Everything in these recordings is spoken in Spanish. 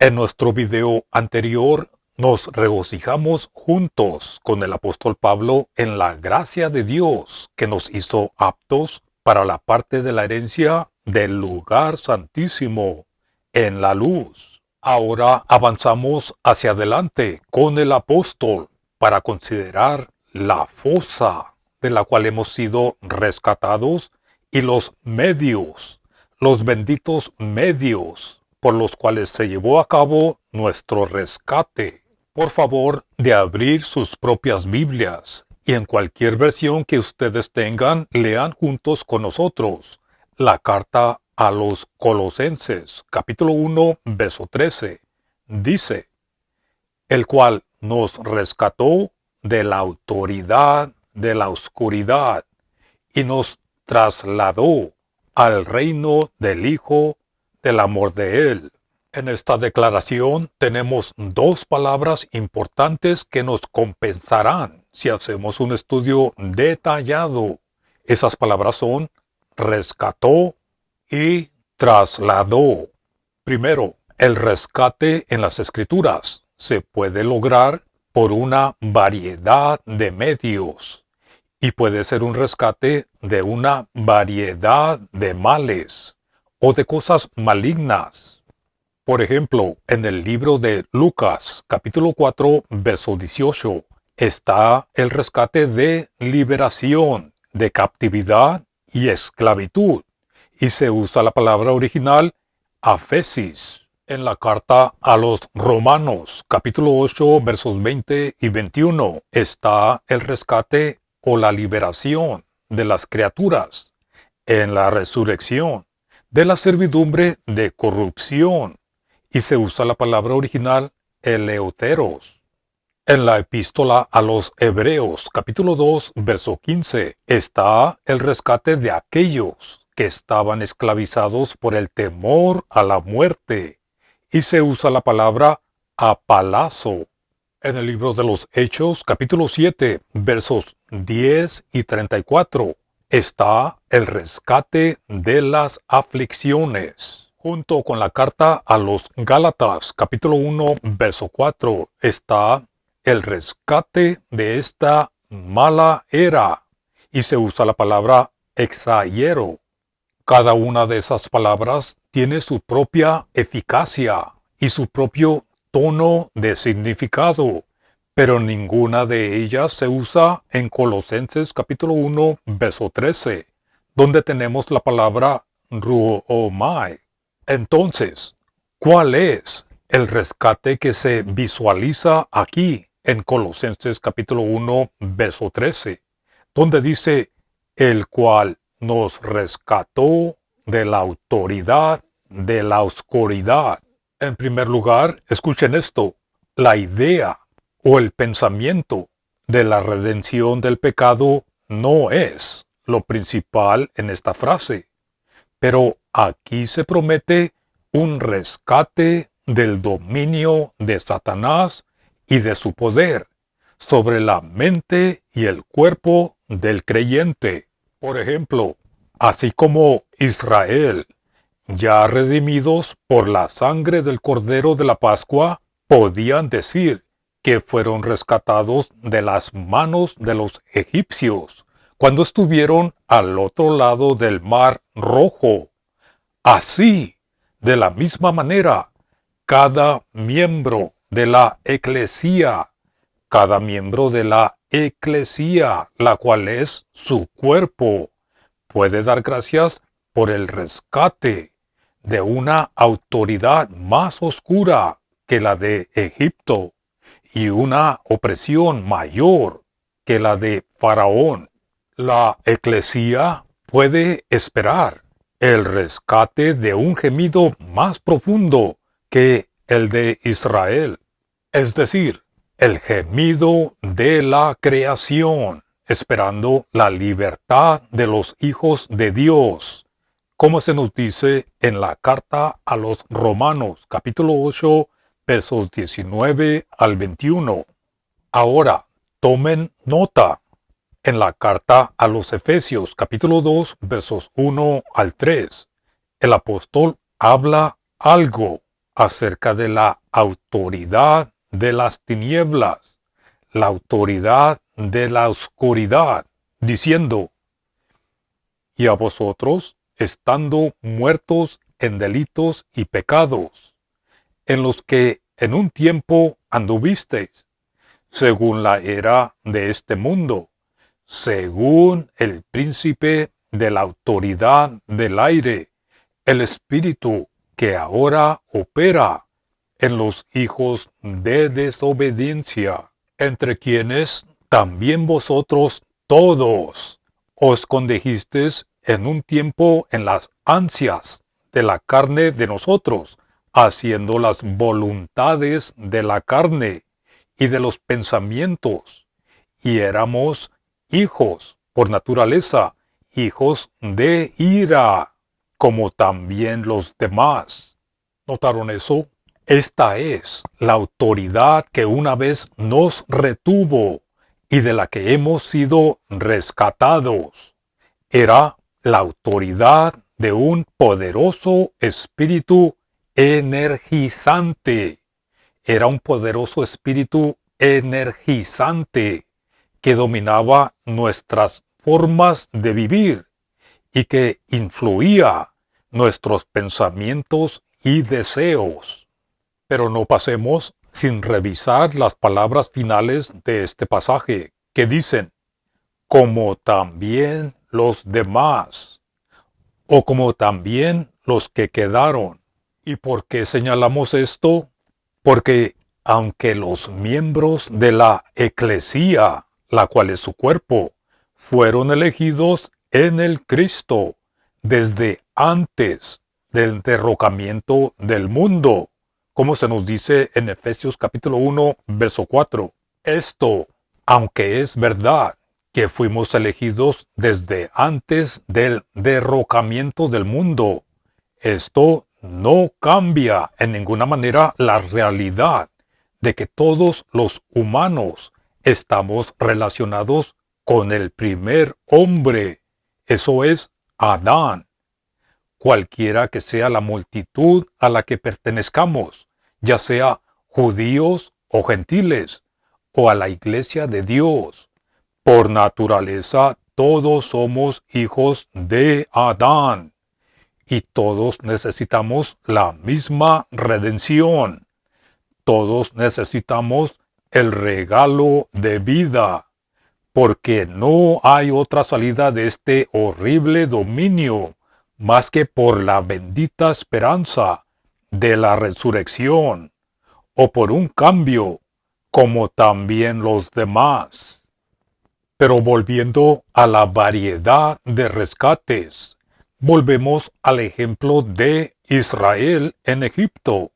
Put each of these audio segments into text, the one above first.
En nuestro video anterior nos regocijamos juntos con el apóstol Pablo en la gracia de Dios que nos hizo aptos para la parte de la herencia del lugar santísimo en la luz. Ahora avanzamos hacia adelante con el apóstol para considerar la fosa de la cual hemos sido rescatados y los benditos medios por los cuales se llevó a cabo nuestro rescate. Por favor, de abrir sus propias Biblias y en cualquier versión que ustedes tengan, lean juntos con nosotros la carta a los Colosenses, capítulo 1, verso 13. Dice, el cual nos rescató de la autoridad de la oscuridad y nos trasladó al reino del Hijo del amor de Él. En esta declaración tenemos dos palabras importantes que nos compensarán si hacemos un estudio detallado. Esas palabras son rescató y trasladó. Primero, el rescate en las Escrituras se puede lograr por una variedad de medios y puede ser un rescate de una variedad de males o de cosas malignas. Por ejemplo, en el libro de Lucas, capítulo 4, verso 18, está el rescate de liberación, de captividad y esclavitud, y se usa la palabra original aphesis. En la carta a los Romanos, capítulo 8, versos 20 y 21, está el rescate o la liberación de las criaturas en la resurrección, de la servidumbre de corrupción, y se usa la palabra original eleuteros. En la epístola a los Hebreos, capítulo 2, verso 15, está el rescate de aquellos que estaban esclavizados por el temor a la muerte, y se usa la palabra apalazo. En el libro de los Hechos, capítulo 7, versos 10 y 34, está el rescate de las aflicciones. Junto con la carta a los Gálatas, capítulo 1, verso 4, está el rescate de esta mala era, y se usa la palabra exaiero. Cada una de esas palabras tiene su propia eficacia y su propio tono de significado, pero ninguna de ellas se usa en Colosenses capítulo 1, verso 13, donde tenemos la palabra ruomai. Entonces, ¿cuál es el rescate que se visualiza aquí en Colosenses capítulo 1, verso 13, donde dice, el cual nos rescató de la autoridad de la oscuridad? En primer lugar, escuchen esto, la idea o el pensamiento de la redención del pecado no es lo principal en esta frase, pero aquí se promete un rescate del dominio de Satanás y de su poder sobre la mente y el cuerpo del creyente. Por ejemplo, así como Israel, ya redimidos por la sangre del Cordero de la Pascua, podían decir que fueron rescatados de las manos de los egipcios cuando estuvieron al otro lado del Mar Rojo. Así, de la misma manera, cada miembro de la eclesía, la cual es su cuerpo, puede dar gracias por el rescate de una autoridad más oscura que la de Egipto y una opresión mayor que la de Faraón. La eclesía puede esperar el rescate de un gemido más profundo que el de Israel, es decir, el gemido de la creación, esperando la libertad de los hijos de Dios, como se nos dice en la carta a los Romanos, capítulo 8, versos 19 al 21. Ahora, tomen nota. En la carta a los Efesios, capítulo 2, versos 1 al 3, el apóstol habla algo acerca de la autoridad de las tinieblas, la autoridad de la oscuridad, diciendo: y a vosotros, estando muertos en delitos y pecados, en los que en un tiempo anduvisteis, según la era de este mundo, según el príncipe de la autoridad del aire, el espíritu que ahora opera en los hijos de desobediencia, entre quienes también vosotros todos os condujisteis en un tiempo en las ansias de la carne de nosotros, haciendo las voluntades de la carne y de los pensamientos, y éramos hijos por naturaleza, hijos de ira, como también los demás. ¿Notaron eso? Esta es la autoridad que una vez nos retuvo y de la que hemos sido rescatados. Era la autoridad de un poderoso espíritu energizante. Era un poderoso espíritu energizante que dominaba nuestras formas de vivir y que influía nuestros pensamientos y deseos. Pero no pasemos sin revisar las palabras finales de este pasaje, que dicen: como también los demás, o como también los que quedaron. ¿Y por qué señalamos esto? Porque aunque los miembros de la eclesía, la cual es su cuerpo, fueron elegidos en el Cristo desde antes del derrocamiento del mundo, como se nos dice en Efesios capítulo 1, verso 4. Esto, aunque es verdad que fuimos elegidos desde antes del derrocamiento del mundo, esto no cambia en ninguna manera la realidad de que todos los humanos estamos relacionados con el primer hombre, eso es Adán. Cualquiera que sea la multitud a la que pertenezcamos, ya sea judíos o gentiles, o a la iglesia de Dios, por naturaleza todos somos hijos de Adán. Y todos necesitamos la misma redención. Todos necesitamos el regalo de vida, porque no hay otra salida de este horrible dominio más que por la bendita esperanza de la resurrección, o por un cambio, como también los demás. Pero volviendo a la variedad de rescates, volvemos al ejemplo de Israel en Egipto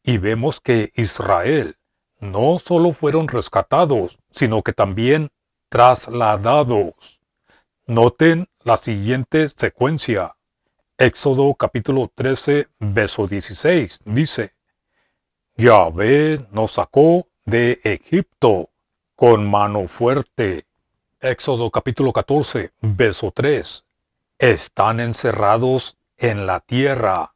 y vemos que Israel no solo fueron rescatados, sino que también trasladados. Noten la siguiente secuencia. Éxodo capítulo 13, verso 16 dice: Yahvé nos sacó de Egipto con mano fuerte. Éxodo capítulo 14, verso 3. Están encerrados en la tierra.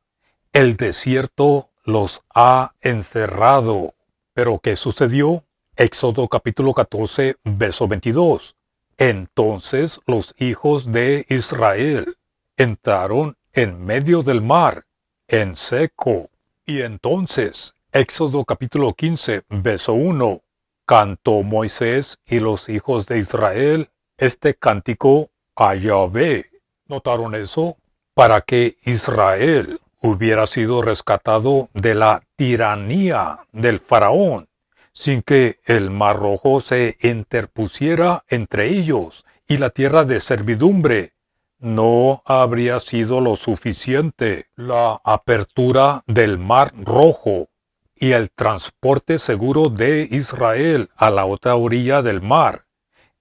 El desierto los ha encerrado. ¿Pero qué sucedió? Éxodo capítulo 14, verso 22. Entonces los hijos de Israel entraron en medio del mar, en seco. Y entonces, Éxodo capítulo 15, verso 1. Cantó Moisés y los hijos de Israel este cántico a Yahvé. ¿Notaron eso? Para que Israel hubiera sido rescatado de la tiranía del faraón, sin que el mar rojo se interpusiera entre ellos y la tierra de servidumbre, no habría sido lo suficiente. La apertura del mar rojo y el transporte seguro de Israel a la otra orilla del mar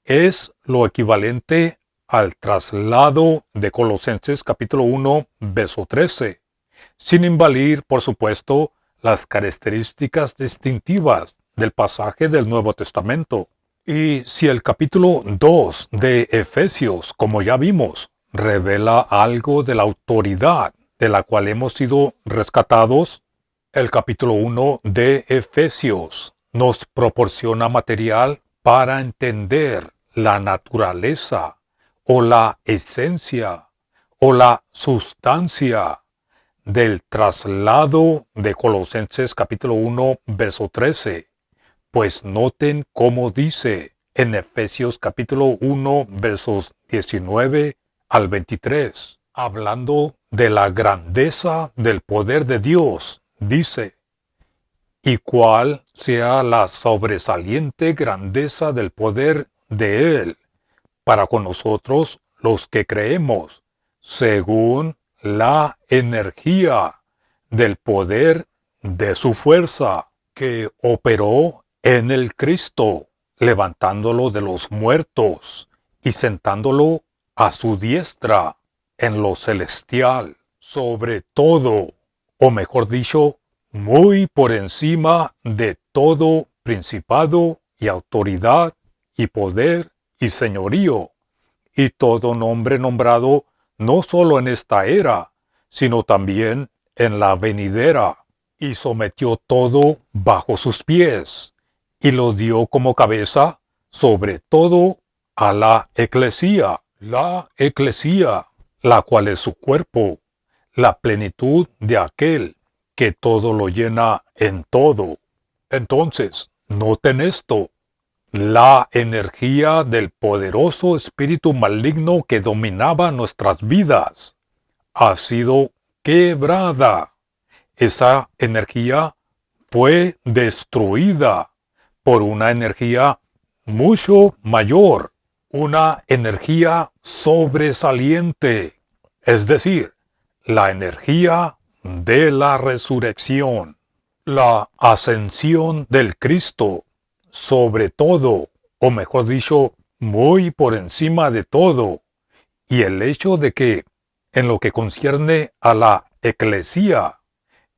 es lo equivalente al traslado de Colosenses capítulo 1, verso 13, sin invadir, por supuesto, las características distintivas del pasaje del Nuevo Testamento. Y si el capítulo 2 de Efesios, como ya vimos, revela algo de la autoridad de la cual hemos sido rescatados, El capítulo 1 de Efesios nos proporciona material para entender la naturaleza o la esencia o la sustancia del traslado de Colosenses capítulo 1 verso 13. Pues noten cómo dice en Efesios capítulo 1 versos 19 al 23, hablando de la grandeza del poder de Dios, dice: y cuál sea la sobresaliente grandeza del poder de Él para con nosotros los que creemos, según la energía del poder de su fuerza, que operó en el Cristo, levantándolo de los muertos y sentándolo a su diestra en lo celestial, sobre todo, o mejor dicho, muy por encima de todo principado y autoridad y poder y señorío, y todo nombre nombrado no sólo en esta era, sino también en la venidera, y sometió todo bajo sus pies, y lo dio como cabeza sobre todo a la eclesía, la cual es su cuerpo, la plenitud de aquel que todo lo llena en todo. Entonces, noten esto: la energía del poderoso espíritu maligno que dominaba nuestras vidas ha sido quebrada. Esa energía fue destruida por una energía mucho mayor, una energía sobresaliente, es decir, la energía de la resurrección, la ascensión del Cristo, sobre todo, o mejor dicho, muy por encima de todo, y el hecho de que, en lo que concierne a la eclesía,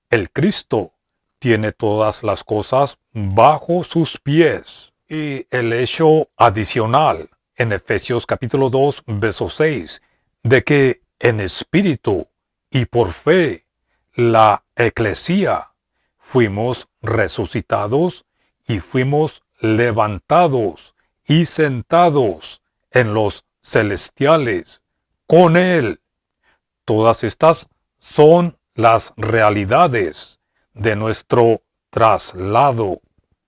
el Cristo tiene todas las cosas bajo sus pies. Y el hecho adicional en Efesios capítulo 2, verso 6, de que en espíritu y por fe la eclesía fuimos resucitados y fuimos levantados y sentados en los celestiales con Él. Todas estas son las realidades de nuestro traslado.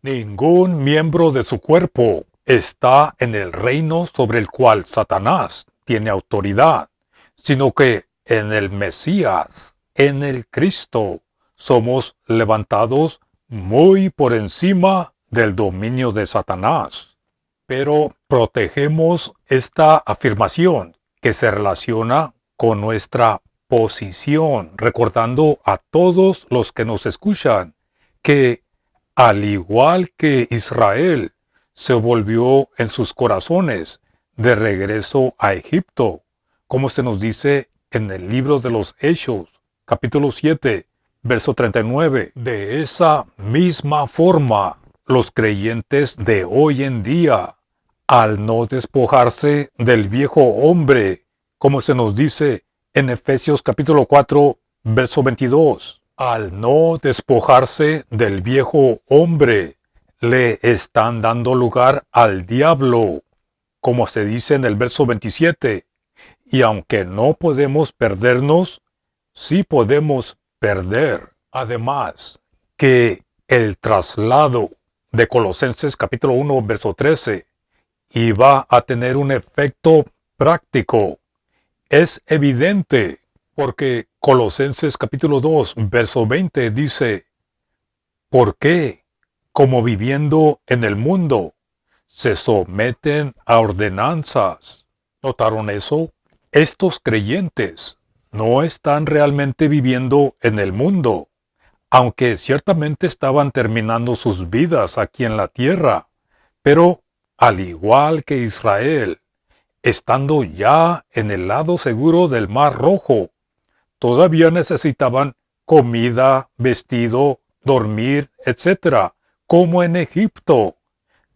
Ningún miembro de su cuerpo está en el reino sobre el cual Satanás tiene autoridad, sino que en el Mesías, en el Cristo, somos levantados muy por encima del dominio de Satanás. Pero protegemos esta afirmación que se relaciona con nuestra posición, recordando a todos los que nos escuchan que, al igual que Israel se volvió en sus corazones de regreso a Egipto, como se nos dice en el libro de los Hechos, capítulo 7, verso 39, de esa misma forma, los creyentes de hoy en día, al no despojarse del viejo hombre, como se nos dice en Efesios capítulo 4, verso 22, al no despojarse del viejo hombre, le están dando lugar al diablo, como se dice en el verso 27. Y aunque no podemos perdernos, sí podemos perder. Además, que el traslado de Colosenses capítulo 1, verso 13, iba a tener un efecto práctico. Es evidente, porque Colosenses capítulo 2, verso 20 dice: ¿por qué, como viviendo en el mundo, se someten a ordenanzas? ¿Notaron eso? Estos creyentes no están realmente viviendo en el mundo, aunque ciertamente estaban terminando sus vidas aquí en la tierra, pero al igual que Israel, estando ya en el lado seguro del Mar Rojo, todavía necesitaban comida, vestido, dormir, etc., como en Egipto,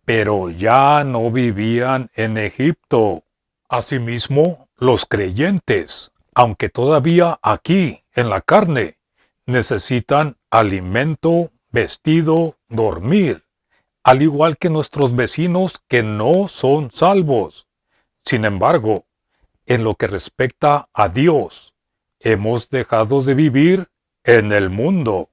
pero ya no vivían en Egipto. Asimismo, los creyentes, aunque todavía aquí, en la carne, necesitan alimento, vestido, dormir, al igual que nuestros vecinos que no son salvos. Sin embargo, en lo que respecta a Dios, hemos dejado de vivir en el mundo.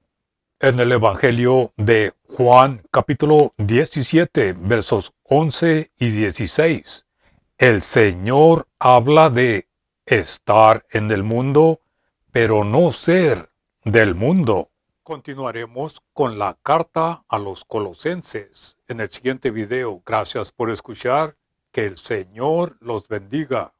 En el Evangelio de Juan capítulo 17 versos 11 y 16, el Señor habla de estar en el mundo, pero no ser del mundo. Continuaremos con la carta a los Colosenses en el siguiente video. Gracias por escuchar. Que el Señor los bendiga.